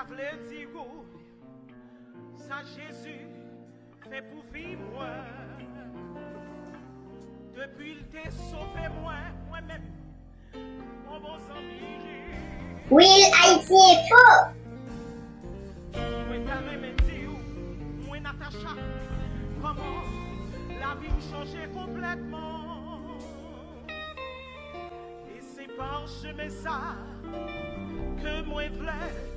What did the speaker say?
vle dire ça Jésus fait pour vivre moi. Depuis il t'a sauvé moi-même, mon bon ami. Oui, Haïti est faux. Moi t'as même dit, moi Natacha, comment la vie changeait complètement. Et c'est par chemin ça que moi voulais